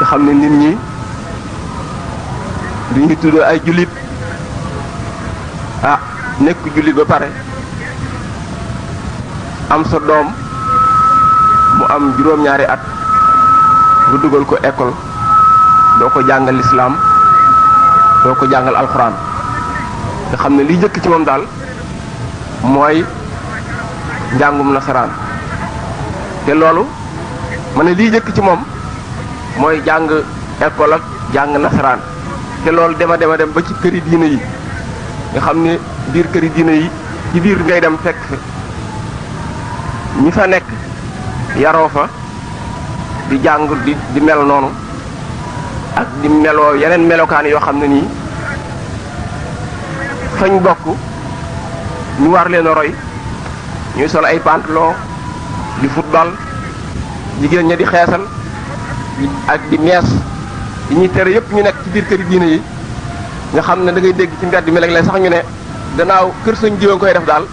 xam ne nit ñi di ñu tudd ay jullit nekk jullit ba pare am sa doom mu am juróom-ñaari at nga dugal ko école doo ko jàngal lislaam doo ko jàngal alxuraan nga xam ne li jëkk ci moom daal mooy njàngum nasaraan te loolu ma ne lii jëkk ci moom mooy jàng école ak jàng nasaraan te loolu dema dem ba ci këri diine yi nga xam ne biir këri diine yi ci biir ngay dem fekk ñi fa nekk yaroo fa di jàng di mel noonu ak di meloo yeneen melokaan yoo xam ne nii fañ bokk ñu war leen a roy ñuy sol ay pantalon di football jigéen ña di xeesal ak di mees yi ñuy tere yépp ñu nekk ci biir këri diine yi nga xam ne da ngay dégg ci mbedd mi léeg-léeg sax ñu ne gannaaw kër sañ jiw koy def daal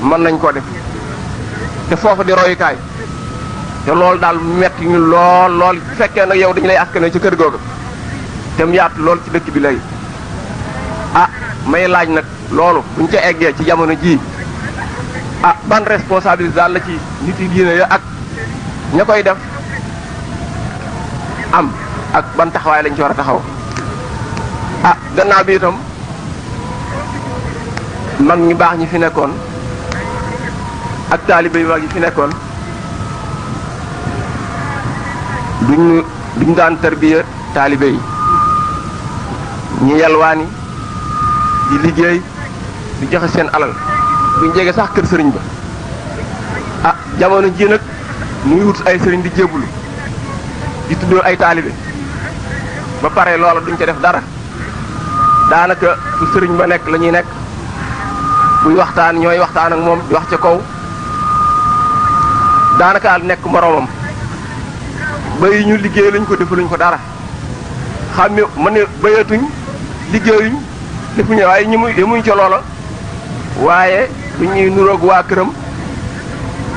mën nañ koo def te foofu di royukaay te loolu daal metti ñu lool bu fekkee nag yow dañu lay askane ci kër googu te mu yaatu lool ci dëkk bi lay may laaj nag loolu buñ ca eggee ci jamono jii ban responsabilité daal la ci nit yi diine ya ak ña koy def am ak ban taxawaay lañ ci war a taxaw gannaaw bi itam mag ñu baax ñi fi nekkoon ak taalibe yu mag yi fi nekkoon duñ daan tarbiya taalibe yi ñu yalwaani di liggéey di joxe seen alal duñ jege sax kër sëriñ ba jamono ji nag muy wut ay sëriñ di jébbalu di tuddoo ay taalibe ba pare loola duñ ca def dara daanaka fu sëriñ ba nekk la ñuy nekk buy waxtaan ñooy waxtaan ak moom di wax ca kaw daanaka nekk moroomam bay ñu liggéey lañ ko defaluñ ko dara xam ne mën ne bayatuñ liggéeyuñ defuñu waaye yemuñ ca loola waaye du ñuy nuroog waa këram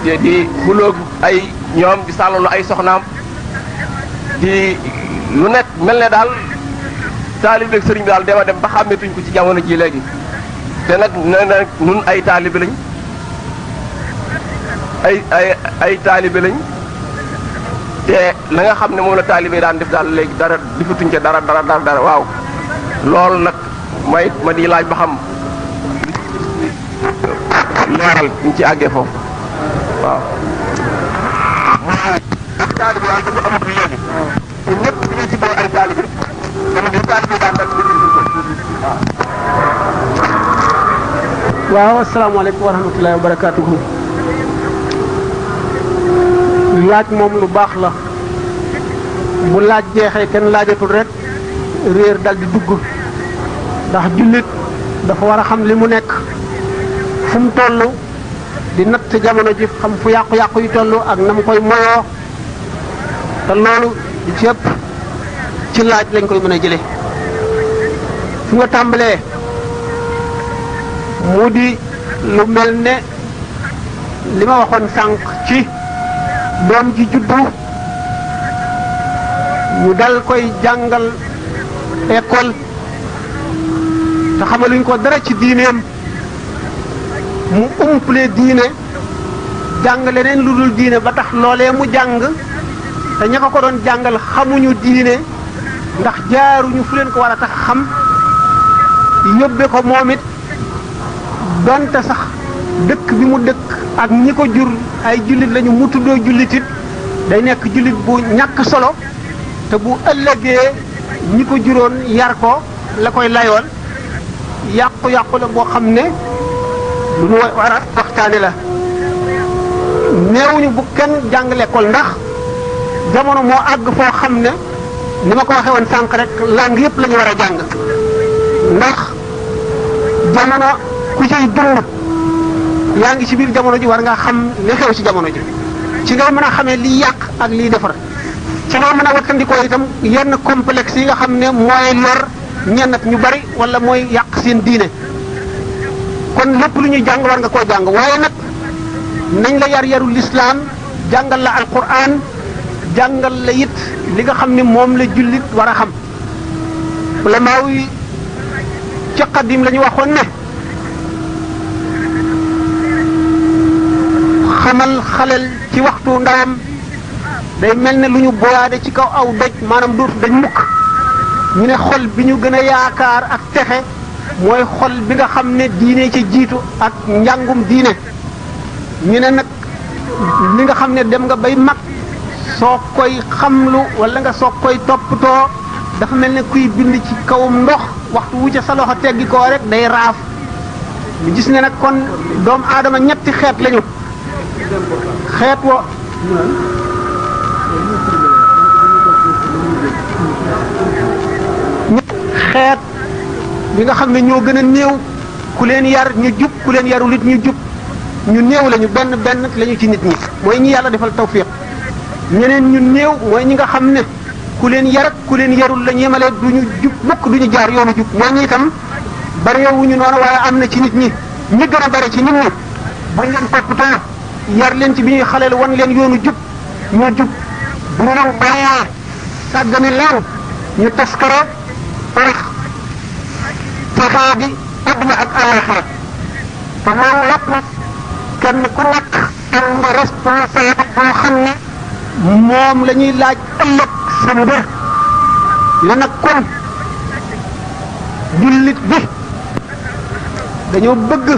te di xuloog ay ñoom di sàllalu ay soxnaam di lu nekk mel ne daal taalibe ak sëriñ bi daal dema dem ba xàmmetuñ ko ci jamono ji léegi te nag nun ay taalibe lañ ay taalibe lañ te la nga xam ne moom la taalibe daan def daal léegi dara difatuñ ca dara waaw loolu nag ma di laaj ba xam leeral ñu ci àggee foofu waaw taalibe daal dafa amatul léegi te ñëpp ñu ci boo ay taalibe dama di taalibe daan dal waaw asalaamaaleykum wa rahmatullahi wa barakaatuhu laaj moom lu baax la bu laaj jeexee kenn laajatul rek réer dal di dugg ndax jullit dafa war a xam li mu nekk fu mu toll di natt jamono ji xam fu yàqu-yàqu yi toll ak na mu koy moyoo te loolu di ci ëpp ci laaj lañ koy mën a jële fu nga tàmbalee mu di lu mel ne li ma waxoon sànq ci doom ji juddu ñu dal koy jàngal école te xamaluñ ko dara ci diineem mu umple diine jàng leneen lu dul diine ba tax loolee mu jàng te ña ko doon jàngal xamuñu diine ndax jaaruñu fu leen ko war a tax xam yóbbe ko moom it donte sax dëkk bi mu dëkk ak ñi ko jur ay jullit lañu mu tuddoo jullitit day nekk jullit bu ñàkk solo te bu ëllëgee ñi ko juróon yar ko la koy layool yàqu-yàqu la boo xam ne lu ñu war a waxtaane la néewuñu bu kenn jàng l'école ndax jamono moo àgg foo xam ne ni ma ko waxee woon sànq rek langue yëpp la ñu war a jàng ndax jamono ku ciy dund yaa ngi ci biir jamono ji war nga xam li xew ci jamono ji ci nga mën a xamee liy yàq ak liy defar ci nga mën a wattandikoo itam yenn complexe yi nga xam ne mooy lor ñennat ñu bari wala mooy yàq seen diine kon lépp lu ñuy jàng war nga koo jàng waaye nag nañ la yar yarul lislaam jàngal la alquran jàngal la it li nga xam ne moom la jullit war a xam ulamaaw yi ci qadim la ñu waxoon ne xamal xalel ci waxtu ndawam day mel ne lu ñu boyaade ci kaw aw doj maanaam dootu dañ mukk ñu ne xol bi ñu gën a yaakaar ak texe mooy xol bi nga xam ne diine ci jiitu ak njàngum diine ñu ne nag li nga xam ne dem nga bay mag soo koy xamlu wala nga soo koy toppatoo dafa mel ne kuy bind ci kawum ndox waxtu wu ca sa loxo teggi koo rek day raaf ñu gis ne nag kon doomu aadama ñetti xeet lañu xeet wo xeet bi nga xam ne ñoo gën a néew ku leen yar ñu jub ku leen yarul it ñu jub ñu néew lañu benn lañu ci nit ñi mooy ñi yàlla defal tawfiq ñeneen ñu néew mooy ñi nga xam ne ku leen yar ak ku leen yarul la ñemale du ñu jub mukk du ñu jaar yoonu jub ñooñu itam barewuñu noonu waaye am na ci nit ñi ñi gën a bare ci nit ñi buñ leen toppatoo yar leen ci bi ñuy xaleel wan leen yoonu jub ñu jub bu ñu leen bàyyee sàggane leen ñu taskare parax taxaa bi adduna ak alaxira te loolu lépp nag kenn ku nekk am nga responsable boo xam ne moom la ñuy laaj ëllëg sa mbir la nag kon jullit bi dañoo bëgg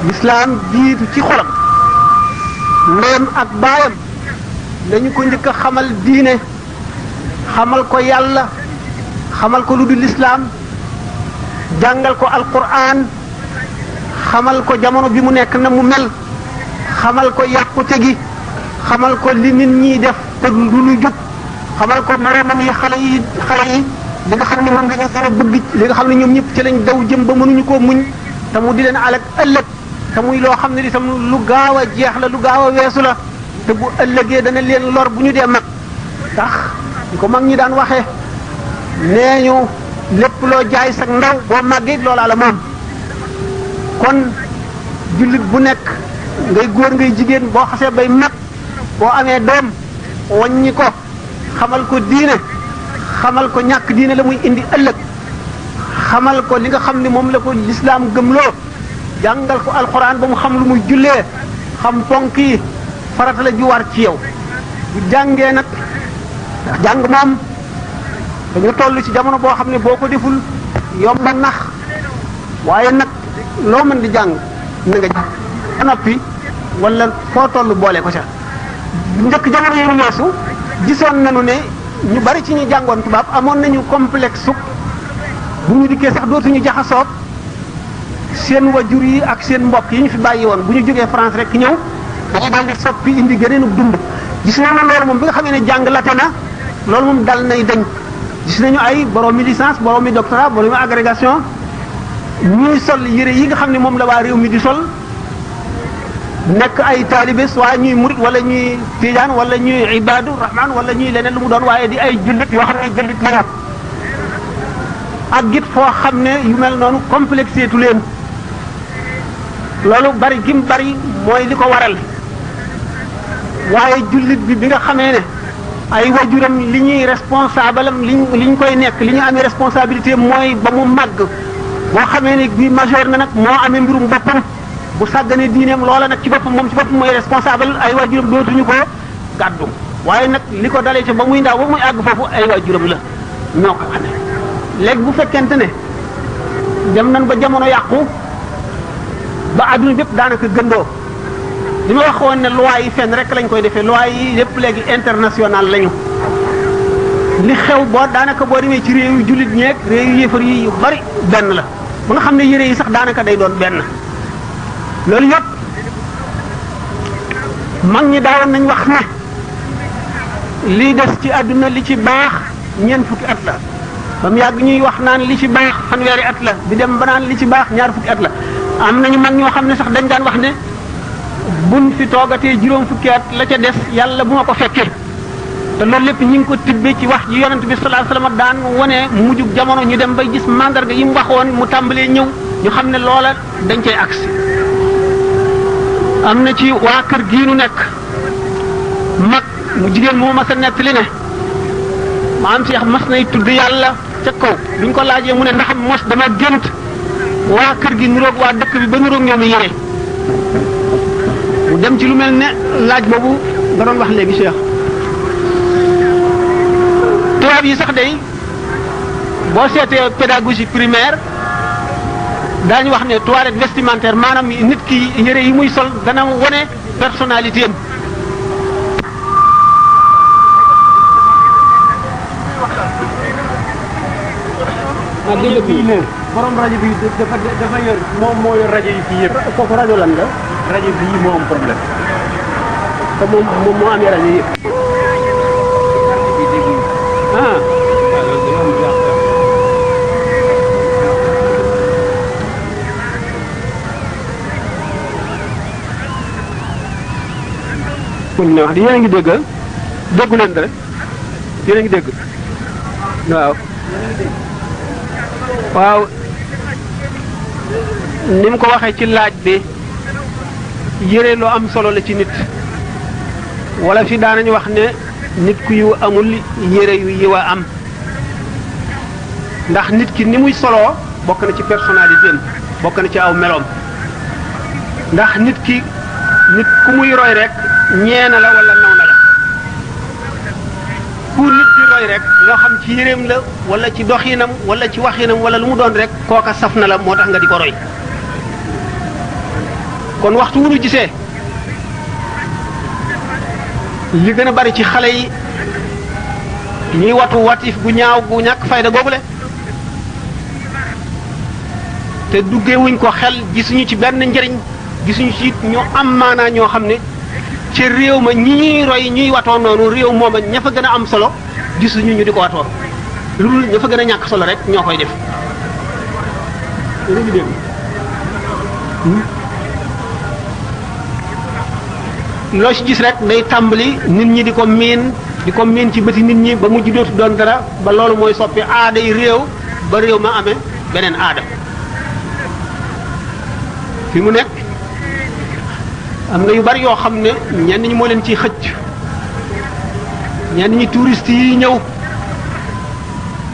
lislaam jiitu ci xolam ndeyam ak baayam lañu ko njëkk a xamal diine xamal ko yàlla xamal ko lu dul lislaam jàngal ko alquran xamal ko jamono bi mu nekk na mu mel xamal ko yàqute gi xamal ko li nit ñiy def te du lu jub xamal ko moroomam yi xale yi li nga xam ne moom dañu gën a bëgg li nga xam ne ñoom ñëpp ci lañ daw jëm ba mënuñu koo muñ te mu di leen alak ëllëg te muy loo xam ne itam lu gaaw a jeex la lu gaaw a weesu la te bu ëllëgee dana leen lor bu ñu dee mag tax di ko mag ñi daan waxee nee ñu lépp loo jaay sag ndaw boo màggee loolaa la moom kon jullit bu nekk ngay góor ngay jigéen boo xasee bay mag boo amee doom waññi ko xamal ko diine xamal ko ñàkk diine la muy indi ëllëg xamal ko li nga xam ne moom la ko lislaam gëmloo jàngal ko alxuraan ba mu xam lu muy jullee xam ponk yi farata la ju war ci yow bu jàngee nag jàng moom dañu toll ci jamono boo xam ne boo ko deful yomba nax waaye nag loo mën di jàng na nga jàng ba noppi wala foo toll boole ko ca njëkk jamono yi weesu gisoon nañu ne ñu bari ci ñu jàngoon tubaab amoon nañu complexe suk bu ñu dikkee sax dootuñu jaxasoog seen wajur yi ak seen mbokk yi ñu fi bàyyi woon bu ñu jógee France rek ñëw dañu daal di soppi indi gëneenu dund gis nañu loolu moom bi nga xamee ne jàng late na loolu moom dal nay dañ gis nañu ay boroomi licence boroomi doctorat boroomi agrégation ñuy sol yére yi nga xam ne moom la waa réew mi di sol nekk ay taalibe soit ñuy murit wala ñuy tijaan wala ñuy ibadu rahman wala ñuy leneen lu mu doon waaye di ay jullit yoo xam ne jullit la ak git foo xam ne yu mel noonu complexé tu leen loolu bari gim bari mooy li ko waral waaye jullit bi nga xamee ne ay wajuram li ñuy responsable am liñ koy nekk li ñu amee responsabilité mooy ba mu màgg boo xamee ne bi majeur na nag moo amee mbirum boppam bu sàggane diineem loola nag ci boppam moom ci boppam mooy responsable ay wajuram dootuñu ko gàddu waaye nag li ko dalee ci ba muy ndaw ba muy àgg foofu ay wajuram la ñoo ko xamee léegi bu fekkente ne dem nañ ba jamono yàqu ba adduna bépp daanaka gëndoo li ma waxoon ne loi yi fenn rek lañ koy defee loi yi lépp léegi international lañu li xew boo daanaka boo demee ci réew yu jullit ñeeg réew yu yéefar yi yu bari benn la ba nga xam ne yére yi sax daanaka day doon benn loolu yëpp mag ñi daawoon nañ wax ne lii des ci àdduna li ci baax ñeent fukki at la ba mu yàgg ñuy wax naan li ci baax fanweeri at la di dem ba naan li ci baax ñaar fukki at la am nañu mag ñoo xam ne sax dañ daan wax ne buñ fi toogatee juróom fukki at la ca des yàlla bu ma ko fekkee te loolu lépp ñu ngi ko tibbee ci wax ji yonent bi sallallahu alayhi wasallam daan wone mujjug jamono ñu dem bay gis mandarga yi mu waxoon mu tàmbalee ñëw ñu xam ne loola dañ cay agsi am na ci waa kër gii nu nekk mag mu jigéen moo mas a nettali ne maam Cheikh mas nay tudd yàlla ca kaw biñ ko laajee mu ne ndax mos dama gént waa kër gi niroog waa dëkk bi ba niroog ñoom yére mu dem ci lu mel ne laaj boobu nga doon wax léegi Cheikh. tubaab yi sax day boo seetee pédagogie primaire daañu wax ne toilette vestimentaire maanaam nit ki yére yi muy sol dana wone personnalité am. rajo bii ne borom rajo bi dafa yor moom moo yor rajo yi fii yëpp. kooku rajo lan la. rajo bii moo am problème. te moom moo amee rajo yëpp. ah. kon ne wax di yéen a ngi dégg déggu leen rek yéen a ngi dégg waaw. waaw ni mu ko waxee ci laaj bi yére lu am solo la ci nit wala fi daanañu wax ne nit ku yiw amul yére yu yiw a am ndax nit ki ni muy soloo bokk na ci personnalité am bokk na ci aw meloom ndax nit ku muy roy rek ñeena la wala naw na la ku nit di roy rek loo xam ci yéreem la wala ci doxinam wala ci waxinam wala lu mu doon rek kooka saf na la moo tax nga di ko roy kon waxtu wu ñu gisee li gën a bari ci xale yi ñuy watu watif gu ñaaw gu ñàkk fayda googule te duggewuñ ko xel gisuñu ci benn njëriñ gisuñu ci ñu am maanaa ñoo xam ne ci réew ma ñi ñuy roy ñuy watoo noonu réew mooma ña fa gën a am solo gisuñu ñu di ko watoo loolu ña fa gën a ñàkk solo rek ñoo koy def. loo ci gis rek day tàmbali nit ñi di ko miin ci bëti nit ñi ba mujj dootu doon dara ba loolu mooy soppi aada yi réew ba réew ma amee beneen aada fi mu nekk am na yu bari yoo xam ne ñenn ñi moo leen ciy xëcc ñenn ñi touriste yi ñëw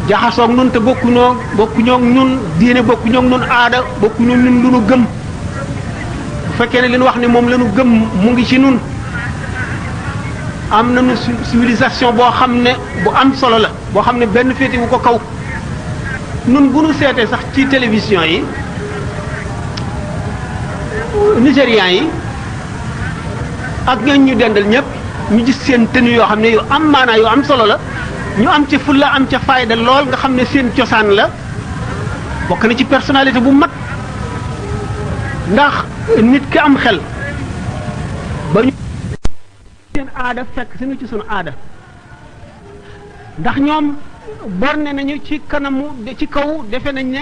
jaxasoog nun te bokkuñoo nun diine bokkuñoo nun aada bokkuñoo nun lu nu gëm bu fekkee ne li nu wax ne moom la nu gëm mu ngi ci nun am nañu civilisation boo xam ne bu am solo la boo xam ne benn féete wu ko kaw nun bu nu seetee sax ci télévision yi nigérians yi ak ñooñ ñu dendal ñëpp ñu gis seen tenue yoo xam ne yu am maanaa yu am solo la ñu am ca fulla am ca fayda lool nga xam ne seen cosaan la bokk na ci personnalité bu mat ndax nit ki am xel ba ñu seen aada fekk sunu ci sunu aada ndax ñoom borne nañu ci kanamu ci kaw defe nañ ne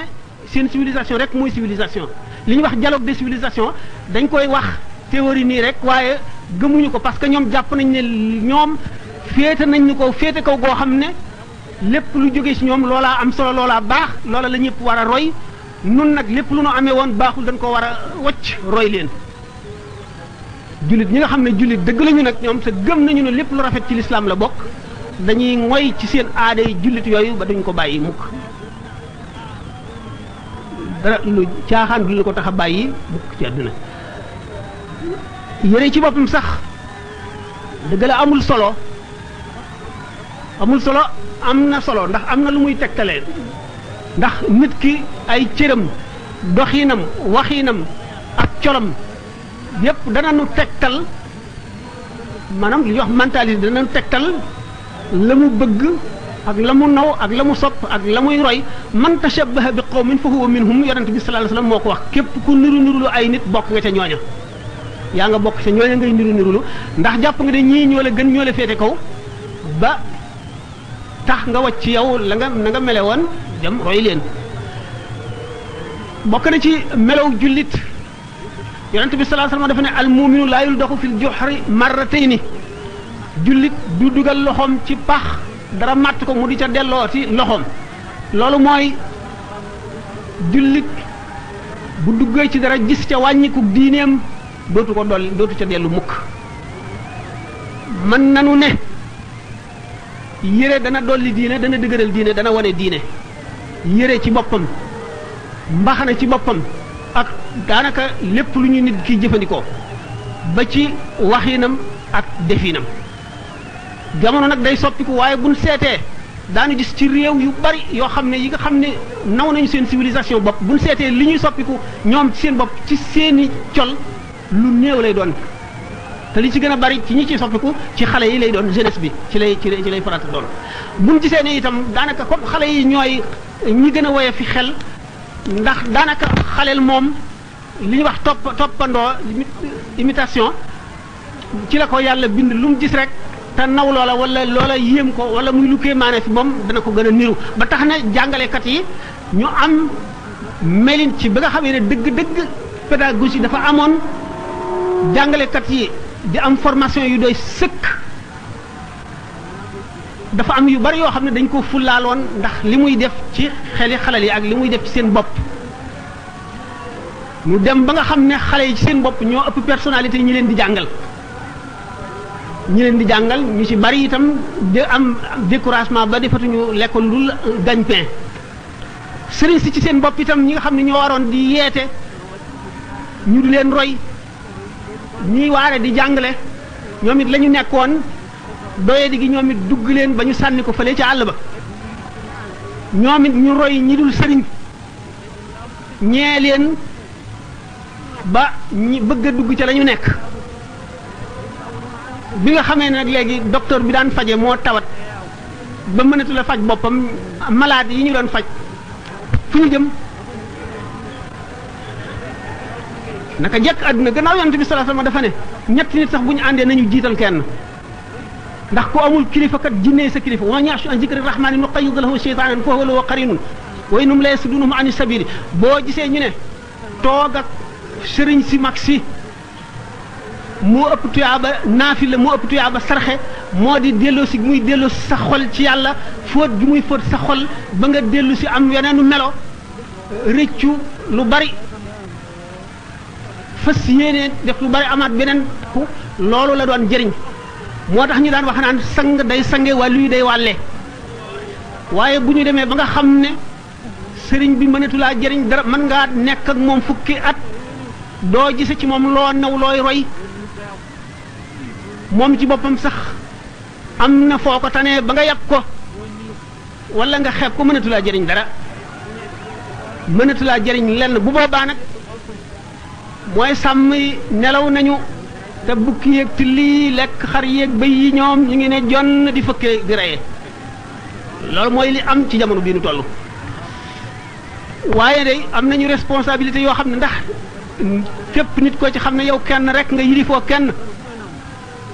seen civilisation rek mooy civilisation li ñuy wax dialogue de civilisation dañ koy wax théorie nii rek waaye gëmuñu ko parce que ñoom jàpp nañ ne ñoom féete nañ ñu ko féete kaw goo xam ne lépp lu jóge ci ñoom loolaa am solo loolaa baax loola la ñëpp war a roy nun nag lépp lu nu amee woon baaxul dañ ko war a wacc roy leen jullit ñi nga xam ne jullit dëgg lañu nag ñoom te gëm nañu ne lépp lu rafet ci lislaam la bokk dañuy ngoy ci seen aada yi jullit yooyu ba duñ ko bàyyi mukk dara lu caaxaan du la ko tax a bàyyi mukk ci àdduna yére ci boppam sax dëgg la amul solo am na solo ndax am na lu muy tegtalee ndax nit ki ay cëram doxinam waxinam ak colam yépp dana nu tegtal maanaam li ñuy wax mentalité dana nu tegtal la mu bëgg ak la mu naw ak la mu sopp ak la muy roy man tashabbaha bi qawmin fa huwa minhum yonent bi sallallahu alayhi wasallam moo ko wax képp ku niru nirulu ay nit bokk nga ca ñooña yaa nga bokk ca ñooña ngay niru nirulu ndax jàpp nga ne ñii ñoo la gën ñoo la féete kaw ba tax nga wacc ci yow la nga na nga mele woon dem roy leen bokk na ci melaw jullit yonent bi sallallahu alayhi wasallam dafa ne al mu'minu laa yuldaxu fil juhri marratayni jullit du dugal loxoom ci pax dara màtt ko mu di ca delloo ci loxoom loolu mooy jullit bu duggee ci dara gis ca wàññiku diineem dootu ko dolli dootu ca dellu mukk mën nanu ne yére dana dolli diine dana dëgëral diine dana wane diine yére ci boppam mbaxana ci boppam ak daanaka lépp lu ñu nit ki jëfandikoo ba ci waxinam ak definam jamono nag day soppiku waaye buñ seetee daanu gis ci réew yu bari yoo xam ne yi nga xam ne naw nañu seen civilisation bopp buñ seetee li ñuy soppiku ñoom ci seen bopp ci seeni col lu néew lay doon te li ci gën a bari ci ñi ci soppiku ci xale yi lay doon jeunesse bi ci lay farata doon buñ gisee ne itam daanaka comme xale yi ñooy ñi gën a woye fi xel ndax daanaka xaleel moom li ñuy wax toppandoo imitation ci la ko yàlla bind lu mu gis rek te naw loola wala loola yéem ko wala muy lu kéemaane fi moom dana ko gën a niru ba tax na jàngalekat yi ñu am melin ci ba nga xamee ne dëgg-dëgg pédagogie dafa amoon jàngalekat yi di am formation yu doy sëkk dafa am yu bari yoo xam ne dañ ko fullaaloon ndax li muy def ci xeli xalal yi ak li muy def ci seen bopp ñu dem ba nga xam ne xale yi ci seen bopp ñoo ëpp personnalité ñi leen di jàngal ñu ci bari itam di am découragement ba defatuñu l'école lu gagne-pain sëriñ si ci seen bopp itam ñi nga xam ne ñoo waroon di yeete ñu di leen roy ñiy waare di jàngale ñoom it la ñu nekkoon doye di gi ñoom it dugg leen ba ñu sànni ko fële ca àll ba ñoom it ñu roy ñi dul sëriñ ñee leen ba ñi bëgg a dugg ca la ñu nekk bi nga xamee ne nag léegi docteur bi daan faje moo tawat ba mënatu la faj boppam malade yi ñu doon faj fu ñu jëm naka jekk àdduna gannaaw yonent bi sallallahu alayhi wasallam dafa ne ñetti nit sax bu ñu àndee nañu jiital kenn ndax ku amul kilifa kat jinnee sa kilifa wa ya'shu an zikri rahmani nuqayyid lahu shaytanan fa huwa lahu qarinun wa innahum la yasuddunahum ani sabili boo gisee ñu ne toog ak sëriñ si mag si moo ëpp tuyaaba naafila moo ëpp tuyaaba sarxe moo di delloo si muy delloo si sa xol ci yàlla fóot gi muy fóot sa xol ba nga dellu si am yeneenu melo rëccu lu bari fas yéene def lu bari amaat beneen ku loolu la doon jëriñ moo tax ñu daan wax naan sang day sange wàllu yi day wàlle waaye bu ñu demee ba nga xam ne sëriñ bi mënatu laa jëriñ dara mën ngaa nekk ak moom fukki at doo gise ci moom loo naw looy roy moom ci boppam sax am na foo ko tanee ba nga yàpp ko wala nga xeeb ko mënatu laa jëriñ dara mënatu laa jëriñ lenn bu boobaa nag mooy sàmm yi nelaw nañu te bukki yéeg tilli lekk xar yéeg bëy yi ñoom ñu ngi ne jonn di fëkkee di reye loolu mooy li am ci jamono bii nu toll waaye day am nañu responsabilité yoo xam ne ndax képp nit ko ci xam ne yow kenn rek nga yilifoo kenn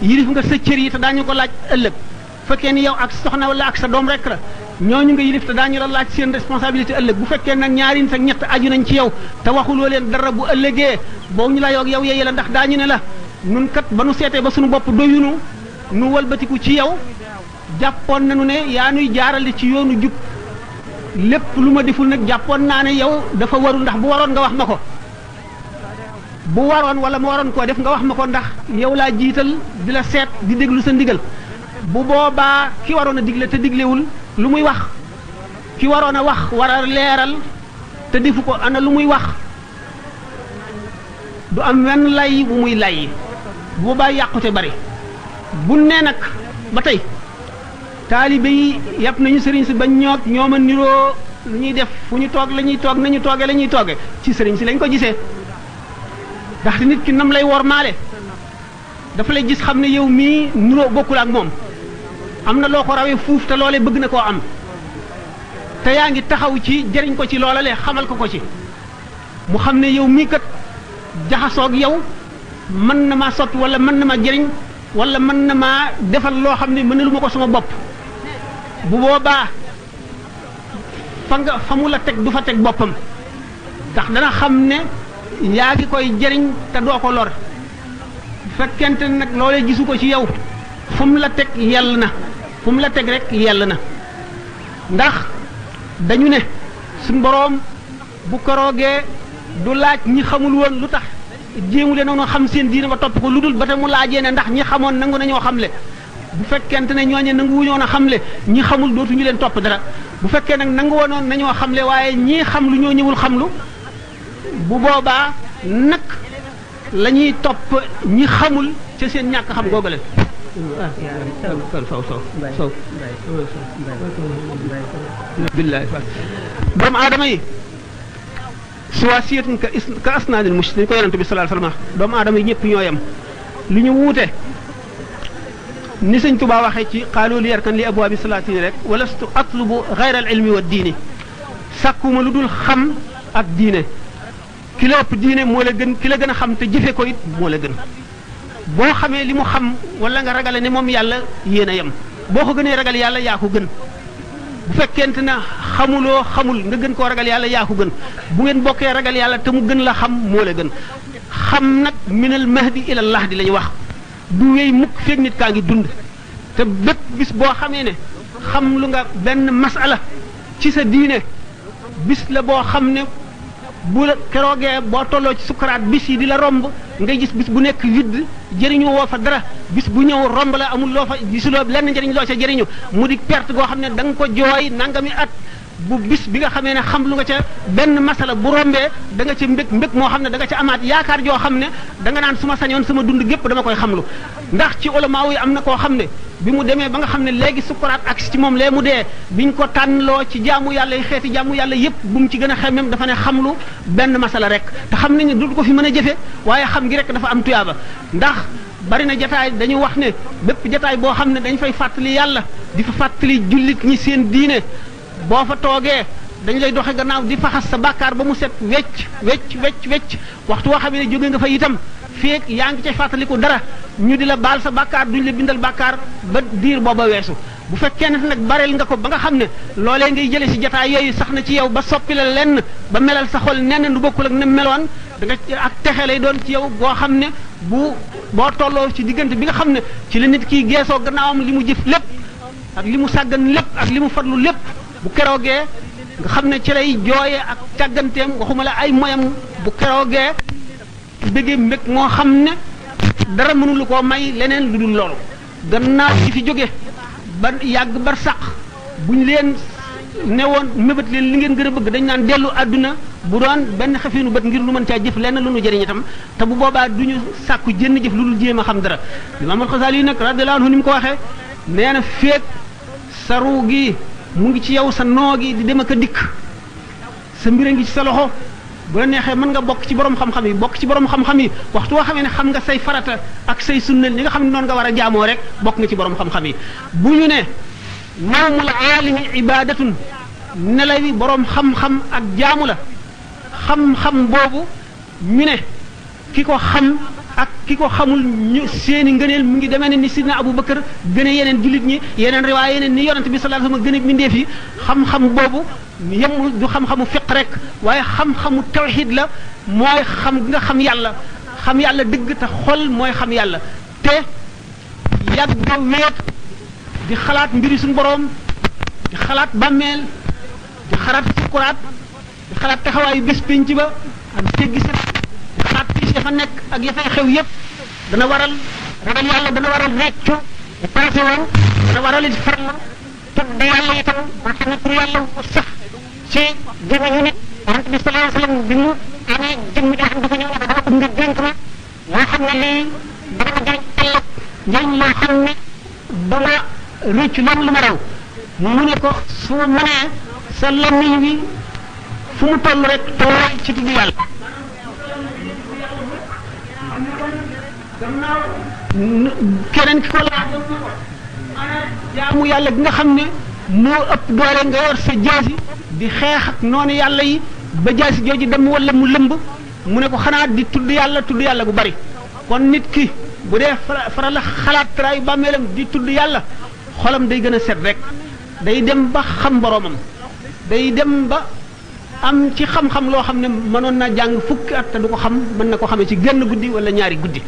yilif nga sa cër yi te daañu ko laaj ëllëg fekkee ni yow ak soxna wala ak sa doom rek la ñooñu nga yilif te daañu la laaj seen responsabilité ëllëg bu fekkee nag ñaari nit ak ñett aju nañ ci yow te waxuloo leen dara bu ëllëgee boo ñu la yoog yow yeye la ndax daañu ne la nun kat ba nu seetee ba suñu bopp doyunu nu walbatiku ci yow jàppoon nañu ne yaa nuy jaarale ci yoonu jub lépp lu ma deful nag jàppoon naa ne yow dafa warul ndax bu waroon nga wax ma ko bu waroon wala mu waroon koo def nga wax ma ko ndax yow laa jiital di la seet di déglu sa ndigal bu boobaa ki waroon a digle te diglewul lu muy wax ki waroon a wax war a leeral te defu ko ana lu muy wax du am wenn lay bu muy lay bu boobaa yàqute bari bu nee nag ba tey taalibe yi yàpp nañu sëriñ si bañ ñoog ñooma niroo lu ñuy def fu ñu toog la ñuy toog nañu toogee la ñuy toogee ci sëriñ si lañ ko gisee ndaxte nit ki nam lay wormaale dafa lay gis xam ne yow mii niroo bokkul ak moom am na loo ko rawee fuuf te loolee bëgg na koo am te yaa ngi taxaw ci jëriñ ko ci loola le xamal ko ci mu xam ne yow mii kat jaxasoog yow mën na maa soppi wala mën na ma jëriñ wala mën na maa defal loo xam ne mënalu ma ko sama bopp bu boobaa fa mu la teg du fa teg boppam ndax dana xam ne yaa ngi koy jëriñ te doo ko lor fekkente nag loolee gisu ko ci yow fu mu la teg yell na fu mu la teg rek yell na ndax dañu ne suñ boroom bu koroogee du laaj ñi xamul woon lu tax jéemu leen noonu xam seen diine ba topp ko lu dul ba te mu laajee ne ndax ñi xamoon nangu nañoo xamle bu fekkente ne ñooñe nangu wuñoon a xamle ñi xamul dootuñu leen topp dara bu fekkee nag nangu wonoon nañoo xamle waaye ñii xam lu ñoo ñëwul xamlu bu boobaa nag la ñuy topp ñi xamul ca seen ñàkk xam googale billahi doomu aadama yi suwaasiyatun ka asnaanil mush ni ko yonente bi sallallahu alayhi wasallam doomu aadama yi ñëpp ñoo yem li ñu wuute ni sëñ Tuubaa waxee ci xaalu li yarkan li abwaabi salaatin rek walastu atlubu gayra al ilmi wa diini sàkkuma lu dul xam ak diine ki la ëpp diine moo la gën ki la gën a xam te jëfe ko it moo la gën boo xamee li mu xam wala nga ragale ne moom yàlla yéen a yem boo ko gënee ragal yàlla yaa ko gën bu fekkente na xamuloo xamul nga gën koo ragal yàlla yaa ko gën bu ngeen bokkee ragal yàlla te mu gën la xam moo la gën xam nag minal mahdi ila lahdi la ñu wax du wéy mukk feeg nit kaa ngi dund te bépp bis boo xamee ne xam lu nga benn masala ci sa diine bis la boo xam ne bu la keroogee boo tolloo ci sukaraat bis yi di la romb ngay gis bis bu nekk widd jëriñu woo fa dara bis bu ñëw romb la amul loo fa gisuloo lenn njëriñ loo ca jëriñu mu di perte goo xam ne da nga ko jooy nangami at bu bis bi nga xamee ne xam lu nga ca benn masala bu rombee da nga ca mbég moo xam ne da nga ca amaat yaakaar joo xam ne da nga naan su ma sañoon sama dund gépp dama koy xamlu ndax ci ulama yi am na koo xam ne bi mu demee ba nga xam ne léegi sukuraat ak ci moom lee mu dee biñ ko tànnloo ci jaamu yàlla yi xeeti jaamu yàlla yépp bu mu ci gën a xemmem dafa ne xamlu benn masala rek te xam nañ ne du ko fi mën a jëfe waaye xam gi rek dafa am tuyaaba ndax bari na jataay dañu wax ne bépp jataay boo xam ne dañ fay fàttali yàlla di fa fàttali jullit ñi seen diine boo fa toogee dañ lay doxe gannaaw di faxas sa bàkkaar ba mu set wecc waxtu woo xam ne jóge nga fa itam feek yaa ngi cay fàttaliku dara ñu di la baal sa bàkkaar duñ la bindal bàkkaar ba diir booba weesu bu fekkee ne nag bareel nga ko ba nga xam ne loolee ngay jële si jotaay yooyu sax na ci yow ba soppi la lenn ba melal sa xol nenn du bokkul ak ne meloon da nga ak texe lay doon ci yow boo xam ne boo tolloo ci diggante bi nga xam ne ci la nit kii geesoo gannaawam li mu jëf lépp ak li mu sàggan lépp ak li mu farlu lépp bu keroogee nga xam ne ci lay jooyee ak càgganteem waxuma la ay moyam bu keroogee bëggee mbég moo xam ne dara mënulu koo may leneen lu dul loolu gannaaw ci fi jóge ba yàgg bar saq buñ leen newoon mébét leen li ngeen gën a bëgg dañ naan dellu àdduna bu doon benn xefinu bët ngir lu mën caa jëf lenn lu nu jëriñ itam te bu boobaa duñu sàkku jënn jëf lu dul jéem a xam dara Imaam Al-Xasaali yi nag radiyallahu anhu ni mu ko waxee nee na féeg sa ruu gi mu ngi ci yow sa noo gi di dem ak a dikk sa mbir a ngi ci sa loxo bu la neexee mën nga bokk ci borom xam-xam yi bokk ci borom xam-xam yi waxtu woo xamee ne xam nga say farata ak say sunna li nga xam ne noonu nga war a jaamoo rek bokk nga ci borom xam-xam yi bu ñu ne nawmul aalimi ibadatun nelawi borom xam-xam ak jaamu la xam-xam boobu ñu ne ki ko xam ak ki ko xamul ñu seeni ngëneel mu ngi demee ne ni sidna Abu Bakar gëne yeneen jullit ñi yeneen riwaay yeneen ni yonent bi sallallahu alayhi wasallam gëne bindeef yi xam-xam boobu yemul du xam-xamu fiq rek waaye xam-xamu tawxid la mooy xam nga xam yàlla dëgg te xol mooy xam yàlla te yàgg nga weet di xalaat mbiri suñu boroom di xalaat bàmmeel di xalaat sukuraat di xalaat taxawaayu bés pénc ba ak jéggi sa di xalaat piis ya fa nekk ak ya fay xew yépp dana waral ragal yàlla dana waral reccu di passé woon dana waral it farlu tudd yàlla itam ba xam ne pour yàlla bu sax ci jëmmiñu nit yonent bi sallallahu alayhi wasallam bi mu amee jëmm joo xam dafa ñëw ne dama ko nga dénk ma loo xam ne lii dana ma jëriñ ëllëg njëriñ loo xam ne dama rëccu loolu lu ma raw mu ne ko su ma mënee sa làmmiñ wi fu mu toll rek tooy ci tudd yàlla keneen ki ko laaj jaamu yàlla gi nga xam ne moo ëpp doole nga yor sa jaasi di xeex ak noonu yàlla yi ba jaasi jooju dem wala mu lëmb mu ne ko xanaa di tudd yàlla gu bari kon nit ki bu dee faral la xalaat traayu bàmmeelam di tudd yàlla xolam day gën a set rek day dem ba xam boroomam day dem ba am ci xam-xam loo xam ne mënoon na jàng fukki at te du ko xam mën na ko xamee ci genn guddi wala ñaari guddi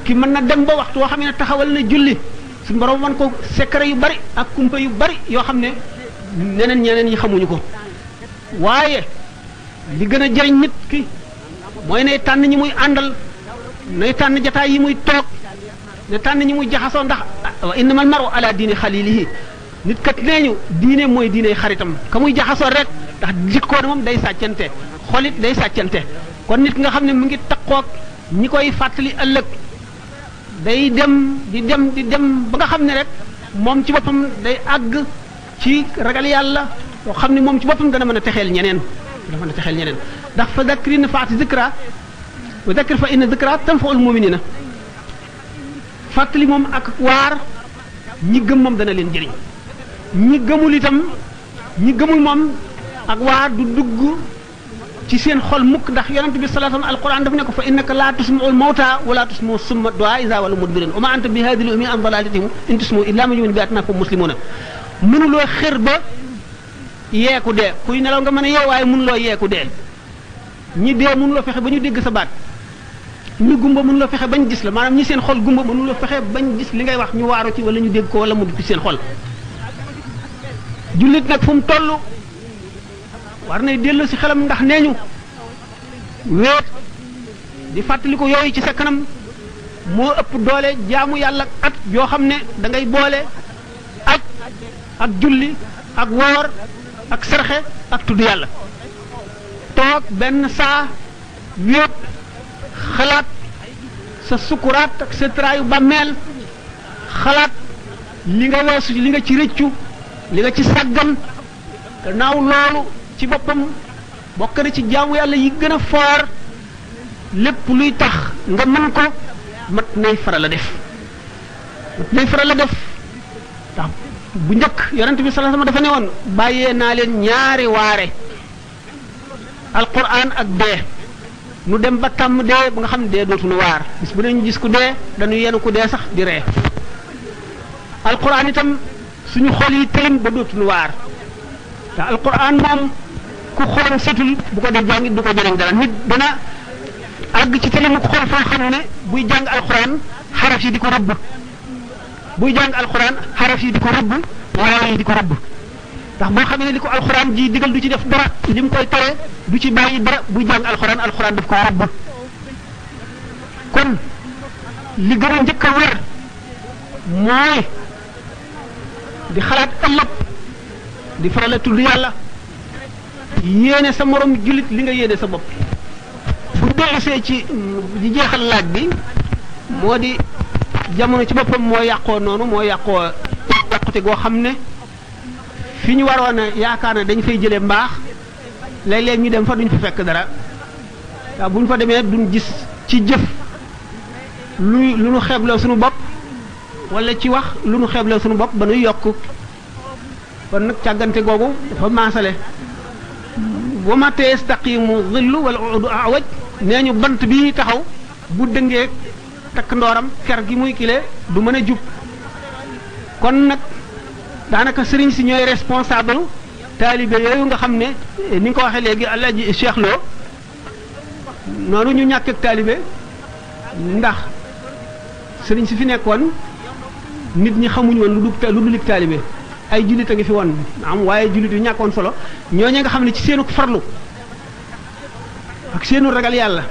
ki mën na dem ba waxtu woo xam ne taxawal na julli suñu borom wan ko secret yu bari ak kumpa yu bari yoo xam ne ñeneen ñi xamuñu ko waaye li gën a jëriñ nit ki mooy ne tànn ñi muy àndal nay tànn jataay yi muy toog ne tànn ñi muy jaxasoo ndax wa innamal maru ala diini xalilihi nit kat nee ñu diine mooy diine xaritam ka muy jaxasoo rek ndax jikkoon moom day sàccante xolit day sàccante kon nit nga xam ne mu ngi takkoog ñi koy fàttali ëllëg day dem di dem ba nga xam ne rek moom ci boppam day àgg ci ragal yàlla yoo xam ne moom ci boppam dana mën a texeel ñeneen ndax fa dakri nafaati zikra wa dakir fa inna zikra tanfaul muminina fàttali moom ak waar ñi gëm moom dana leen jëriñ ñi gëmul moom ak waar du dugg ci seen xol mukk ndax yonent bi sallallahu alayhi wa sallam alquran daf ne ko fa innaka laa tusma'ul mawta wala tusma'u summa du'a iza wala mudbirin wa ma anta bi hadhihi al-ummi an dalalatihim in tusma'u illa man yu'minu bi ayatina fa muslimuna mënuloo xër ba yeeku dee kuy nelaw nga mën a yeew waaye mënuloo yeeku dee ñi dee mënuloo fexe ba ñu dégg sa baat ñi gumba mënuloo fexe bañ gis la maanaam ñi seen xol gumba mënuloo fexe bañ gis li ngay wax ñu waaru ci wala ñu dégg ko wala mu dugg ci seen xol jullit nag fu mu toll war nay dellu si xelam ndax nee ñu wéet di fàttali ko yooyu ci sa kanam moo ëpp doole jaamu yàlla at yoo xam ne da ngay boole aj ak julli ak woor ak sarxe ak tudd yàlla toog benn saa wéet xalaat sa sukuraat ak sa traayu bàmmeel xalaat li nga weesu li nga ci rëccu li nga ci sàggan gannaaw loolu ci boppam bokk na ci jaamu yàlla yi gën a foor lépp luy tax nga mën ko mat nay faral a def ndax bu njëkk yonent bi sallallahu alayhi wasallam dafa ne woon bàyyee naa leen ñaari waare alquran ak dee nu dem ba tàmm dee ba nga xam ne dee dootuñu waar bis bu ne ñu gis ku dee dañu yenu ku dee sax di ree alquran itam suñu xol yi tëlim ba dootuñu waar ndax alquran moom ku xolam setul bu ko def jàngit du ko jëriñ dara nit dana àgg ci tëlimu xol foo xam ne buy jàng alquran xaraf yi di ko rëbb buy jàng alquran xaraf yi di ko rëbb waaw yi di ko rëbb ndax boo xamee ne li ko alquran ji digal du ci def dara li mu koy tere du ci bàyyi dara buy jàng alquran daf ko rëbb kon li gën a njëkk a wér mooy di xalaat ëllëg di faral a tudd yàlla yéene sa morom jullit li nga yéene sa bopp bu dellusee ci di jeexal laaj bi moo di jamono ci boppam moo yàqoo noonu moo yàqute goo xam ne fi ñu waroon a yaakaar ne dañ fay jëlee mbaax léeg-léeg ñu dem fa duñ fa fekk dara waaw bu ñu fa demee duñ gis ci jëf lu nu xeebloo suñu bopp wala ci wax lu nu xeebloo suñu bopp ba nuy yokk kon nag càggante googu dafa maasale wa ma yastaqimu dhillu wal udu awaj nee ñu bant bi taxaw bu dëngee takk ndooram ker gi muy kile du mën a jub kon nag daanaka sëriñ si ñooy responsable taalibe yooyu nga xam ne ni nga ko waxee léegi Alaaji Cheikh Lo noonu ñu ñàkk ak taalibe ndax sëriñ si fi nekkoon nit ñi xamuñu woon lu dul taalibe ay jullit a ngi fi woon am waaye jullit yu ñàkkoon solo ñooñu nga xam ne ci seenu farlu ak seenu ragal yàlla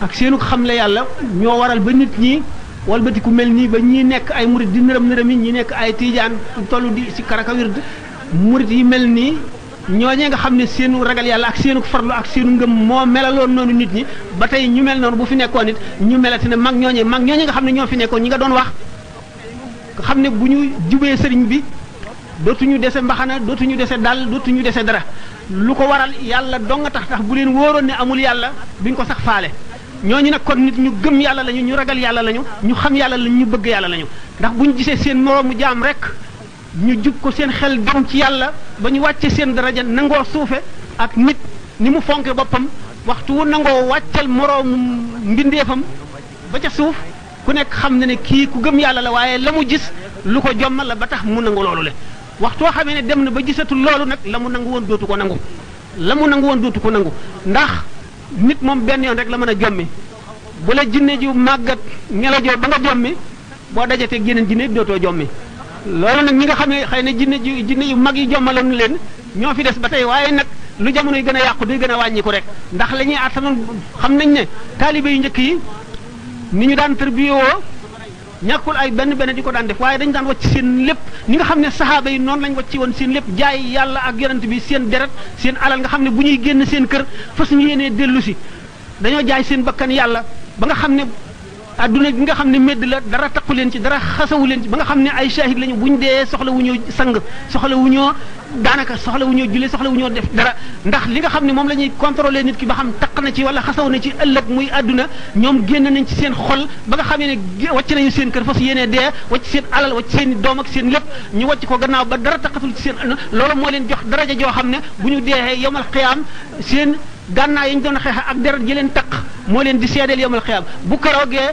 ak seenu xamle yàlla ñoo waral ba nit ñi walbati ku mel nii ba ñii nekk ay murit di nërëm yi ñi nekk ay tiijaan tollu di si karaka wird murit yi mel nii ñooñee nga xam ne seenu ragal yàlla ak seenu farlu ak seenu ngëm moo melaloon noonu nit ñi ba tey ñu mel noonu bu fi nekkoon nit ñu melati ne mag ñooñee nga xam ne ñoo fi nekkoon ñi nga doon wax nga xam ne bu ñu jubee sëriñ bi dootuñu dese mbaxana dootuñu dese dal dootuñu dese dara lu ko waral yàlla dong nga tax bu leen wóoroon ne amul yàlla duñ ko sax faale ñooñu nag kon nit ñu gëm yàlla lañu ñu ragal yàlla lañu ñu xam yàlla lañu ñu bëgg yàlla lañu ndax bu ñu gisee seen moroomu jaam rek ñu jub ko seen xel dem ci yàlla ba ñu wàcce seen daraja nangoo suufe ak nit ni mu fonke boppam waxtu wu nangoo wàccal moroomu mbindeefam ba ca suuf ku nekk xam na ne kii ku gëm yàlla la waaye la mu gis lu ko jommal la ba tax mu nangu loolu le waxtu woo xamee ne dem na ba gisatul loolu nag la mu nangu woon dootu ko nangu ndax nit moom benn yoon rek la mën a jommi bu la jinne ji màggat ngelajoo ba nga jommi boo dajatee yeneen jinne dootoo jommi loolu nag ñi nga xam ne xëy na jinne yu mag yi jommaloon leen ñoo fi des ba tey waaye nag lu jamono yi gën a yàqu day gën a wàññiku rek ndax la ñuy attanoon xam nañ ne taalibe yu njëkk yi ni ñu daan tërbiyoo ñàkkul ay benn di ko daan def waaye dañ daan wacc seen lépp ni nga xam ne saxaaba yi noonu lañ wacci woon seen lépp jaay yàlla ak yonent bi seen deret seen alal nga xam ne bu ñuy génn seen kër fas ñu yéenee dellu si dañoo jaay seen bakkan yàlla ba nga xam ne adduna gi nga xam ne medd la dara taqu leen ci dara xasawu leen ci ba nga xam ne ay shahid lañu buñ dee soxla wu ñoo sang soxla wu ñoo daanaka soxla wu ñoo julli soxla wu ñoo def dara ndax li nga xam ne moom la ñuy contrôler nit ki ba xam taq na ci wala xasaw na ci ëllëg muy adduna ñoom génn nañ ci seen xol ba nga xamee ne wàcc nañu seen kër fas yéenee dee wàcc seen alal wàcc seen doom ak seen lépp ñu wàcc ko gannaaw ba dara taqatul ci seen loolu moo leen jox daraja joo xam ne bu ñu dee yawmal qiyaam seen gànnaay yi ñu doon xeex ak deret ji leen taq moo leen di seedeel yawmal qiyaam bu keroogee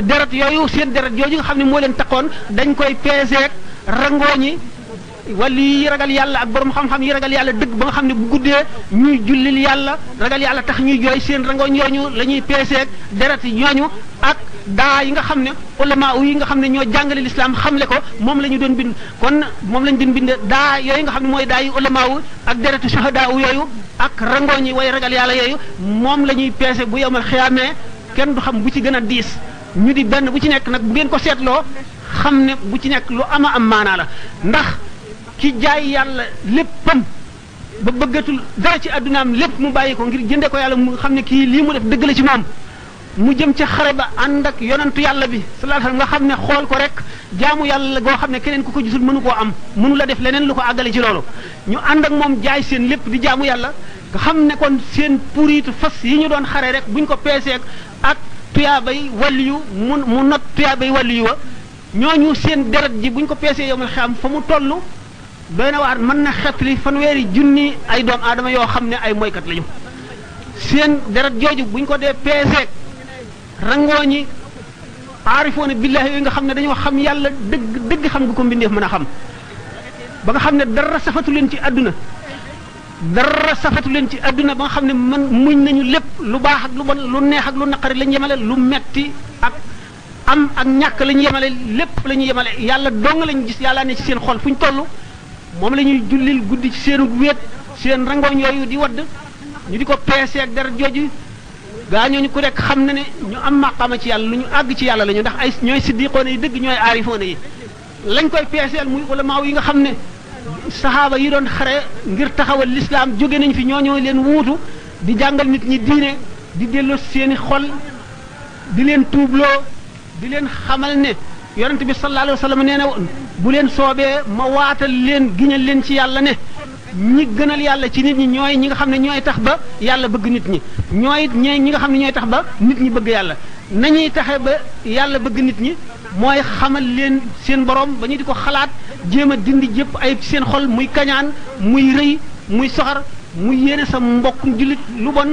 deret yooyu seen deret jooju nga xam ne moo leen taqoon dañ koy peeseek rangooñi wala yi ragal yàlla ak borom xam-xam yi ragal yàlla dëgg ba nga xam ne bu guddee ñuy jullil yàlla ragal yàlla tax ñuy jooy seen rangooñ yooñu la ñuy peeseek deret yi ñooñu ak daa yi nga xam ne ulama yi nga xam ne ñoo jàngale lislaam xamle ko moom la ñu doon bind kon moom lañ doon bind daa yooyu nga xam ne mooy daa yi ulama ak deretu shuhada yooyu ak rangooñ yi way ragal yàlla yooyu moom la ñuy peese bu yawmal xiyaamee kenn du xam bu ci gën a diis ñu di benn bu ci nekk nag bu ngeen ko seetloo xam ne bu ci nekk lu ama am maanaa la ndax ki jaay yàlla léppam ba bëggatul dara ci addunaam lépp mu bàyyi ko ngir jënde ko yàlla mu xam ne kii lii mu def dëgg la ci moom mu jëm ca xare ba ànd ak yonantu yàlla bi sallallahu alayhi wasallam nga xam ne xool ko rek jaamu yàlla goo xam ne keneen ku ko gisul mënu koo am mënu la def leneen lu ko àggale ci loolu ñu ànd ak moom jaay seen lépp di jaamu yàlla nga xam ne kon seen puritu fas yi ñu doon xare rek buñ ko peeseek ak tuyaabay waliyu mu not tuyaabay waliyu wa ñooñu seen deret ji buñ ko peesee yowmal xiyaam fa mu toll doy na waar mën na xetli fanweeri junni ay doom aadama yoo xam ne ay moykat lañu seen deret jooju buñ ko dee peeseek rangooñi aarifoona billahi yooyu nga xam ne dañoo xam yàlla dëgg xam nga ko mbindeef mën a xam ba nga xam ne dara safatu leen ci àdduna ba nga xam ne man muñ nañu lépp lu baax ak lu bon lu neex ak lu naqari lañu yemale lu metti ak am ak ñàkk la ñu yemale lépp la ñu yemale yàlla dong lañu gis yàlla ne ci seen xol fu ñu toll moom la ñuy jullil guddi ci seenu wéet seen rangooñ yooyu di wadd ñu di ko peese ak dara jooju gaa ñooñu ku nekk xam na ne ñu am maqama ci yàlla lu ñu àgg ci yàlla la ñu ndax ay ñooy siddiqoona yi dëgg ñooy aarifoona yi lañ koy peeseel muy ulamaaw yi nga xam ne saxaaba yi doon xare ngir taxawal lislaam jóge nañ fi ñooñoo leen wuutu di jàngal nit ñi diine di delloo seeni xol di leen tuubloo di leen xamal ne yonent bi sallallahu alayhi wa sallam nee na bu leen soobee ma waatal leen giñal leen ci yàlla ne ñi gënal yàlla ci nit ñi ñooy ñi nga xam ne ñooy tax ba yàlla bëgg nit ñi ñooy ñi nga xam ne ñooy tax ba nit ñi bëgg yàlla nañuy taxe ba yàlla bëgg nit ñi mooy xamal leen seen borom ba ñu di ko xalaat jéem a dindi jëpp ay seen xol muy kañaan muy rëy muy soxar muy yéene sa mbokkum jullit lu bon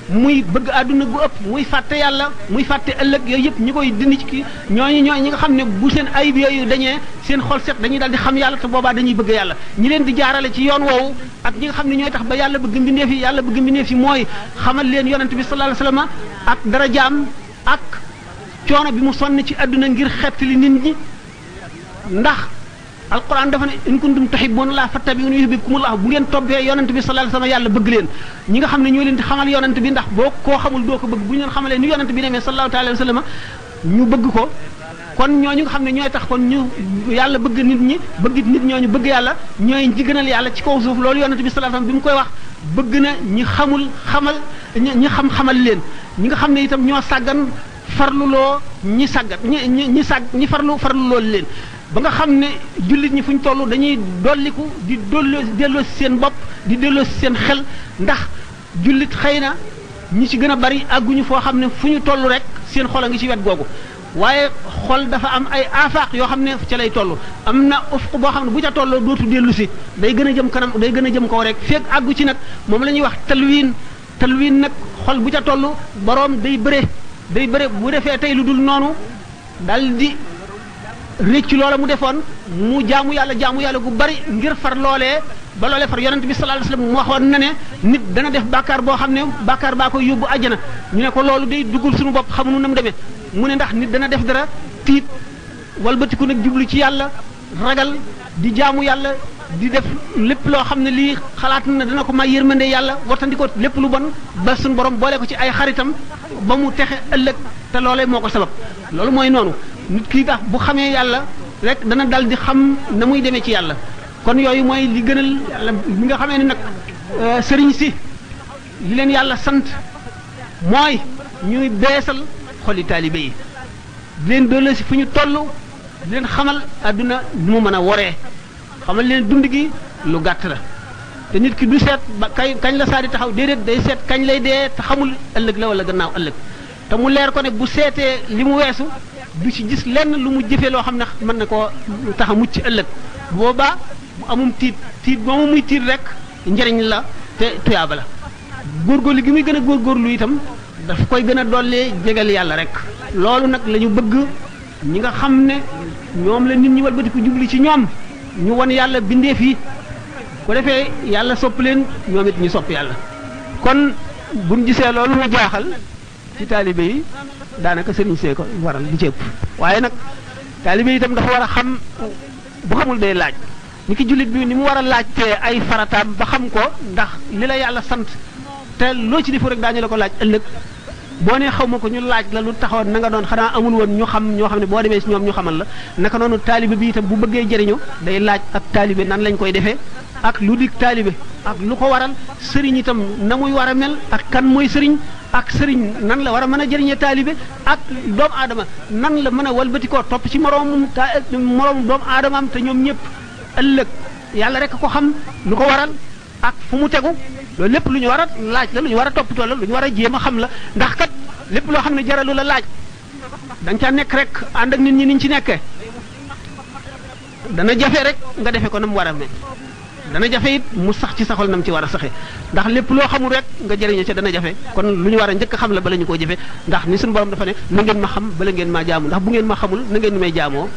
muy bëgg àdduna gu ëpp muy fàtte yàlla muy fàtte ëllëg yooyu yëpp ñi koy dindi ci kii ñooy ñi nga xam ne bu seen ayib yooyu dañee seen xol set dañuy daal di xam yàlla te boobaa dañuy bëgg yàlla ñi leen di jaarale ci yoon woowu ak ñi nga xam ne ñooy tax ba yàlla bëgg mbindeef yi mooy xamal leen yonent bi sallallahu alayhi wasallam ak darajaam ak coono bi mu sonn ci àdduna ngir xettali nit ñi ndax alquran dafa ne in kuntum tuhibbuna Allah fattabi'uni yuhibbukumullah bu ngeen toppee yonent bi sallallahu alayhi wasallam yàlla bëgg leen ñi nga xam ne ñoo leen di xamal yonent bi ndax boo koo xamul doo ko bëgg bu ñu leen xamalee ni yonent bi demee sallallahu alayhi wasallam ñu bëgg ko kon ñooñu nga xam ne ñooy tax kon ñu yàlla bëgg nit ñi bëgg nit ñooñu bëgg yàlla ñooy ñi gënal yàlla ci kaw suuf loolu yonent bi sallallahu alayhi wasallam bi mu koy wax bëgg na ñi xamul xamal ñi xamal leen ñi nga xam ne itam ñoo sàggan farluloo ñi sàggat ñi farlu loolu leen ba nga xam ne jullit ñi fu ñu toll dañuy dolliku di delloo seen bopp di delloo seen xel ndax jullit xëy na ñi ci gën a bari àgguñu foo xam ne fu ñu toll rek seen xol a ngi ci wet googu waaye xol dafa am ay afaq yoo xam ne ca lay toll am na ufq boo xam ne bu ca tolloo dootu dellu si day gën a jëm kanam day gën a jëm kaw rek feeg àggu ci nag moom la ñuy wax talwiin nag xol bu ca toll boroom day bëre bu defee tey lu dul noonu dal di réccu loola mu defoon mu jaamu yàlla gu bari ngir far loolee ba loolee far yonent bi sallallahu alayhi wasallam mu waxoon na ne nit dana def bàkkaar boo xam ne bàkkaar baa koy yóbbu àjjana ñu ne ko loolu day duggul suñu bopp xamuñu na mu demee mu ne ndax nit dana def dara tiit walbatiku nag jublu ci yàlla ragal di jaamu yàlla di def lépp loo xam ne lii xalaat na dana ko may yërmande yàlla wartandi ko lépp lu bon ba suñu borom boole ko ci ay xaritam ba mu texe ëllëg te loolee moo ko sabab loolu mooy noonu nit kii tax bu xamee yàlla rek dana dal di xam na muy demee ci yàlla kon yooyu mooy li gënal yàlla bi nga xamee ne nag sëriñ si li leen yàlla sant mooy ñuy beesal xoli taalibe yi di leen doole si fu ñu toll di leen xamal àdduna nu mu mën a woree xamal leen dund gi lu gàtt la te nit ki du seet ba kañ la saa di taxaw déedéet day seet kañ lay dee te xamul ëllëg la wala gannaaw ëllëg te mu leer ko ne bu seetee li mu weesu du ci gis lenn lu mu jëfee loo xam ne mën na koo tax a mucc ëllëg boobaa bu amum tiit moomu muy tiit rek njëriñ la te tuyaaba la góorgóorlu gi muy gën a góorgóorlu itam daf koy gën a dollee jegal yàlla rek loolu nag la ñu bëgg ñi nga xam ne ñoom la nit ñi walbatiku jubli ci ñoom ñu won yàlla bindee fii bu defee yàlla sopp leen ñoom it ñu sopp yàlla kon buñ gisee loolu mu jaaxal ci taalibe yi daanaka sëriñ see ko waral di ci ëpp waaye nag taalibe yi itam dafa war a xam bu xamul day laaj ni ki jullit bi ni mu war a laajtee ay farataam ba xam ko ndax li la yàlla sant te loo ci defu rek daañu la ko laaj ëllëg boo nee xaw ma ko ñu laaj la lu taxawoon na nga doon xanaa amul woon ñu xam ñoo xam ne boo demee si ñoom ñu xamal la naka noonu taalibe bi itam bu bëggee jëriñu day laaj ak taalibe nan lañ koy defee ak lu dig taalibe ak lu ko waral sëriñ itam na muy war a mel ak kan mooy sëriñ ak sëriñ nan la war a mën a jëriñee taalibe ak doomu aadama nan la mën a walbatikoo topp ci moroomum doomu aadamaam te ñoom ñëpp ëllëg yàlla rek ko xam lu ko waral ak fu mu tegu loolu lépp lu ñu war a laaj la lu ñu war a toppatoo la lu ñu war a jéem a xam la ndax kat lépp loo xam ne jaralu la laaj da nga caa nekk rek ànd ak nit ñi niñ ci nekkee dana jafe rek nga defe ko na mu war a mel dana jafe it mu sax ci saxol nam ci war a saxe ndax lépp loo xamul rek nga jëriñoo ca dana jafe kon lu ñu war a njëkk xam la bala ñu koo jafe ndax ni suñu borom dafa ne na ngeen ma xam bala ngeen maa jaamu ndax bu ngeen ma xamul na ngeen may jaamoo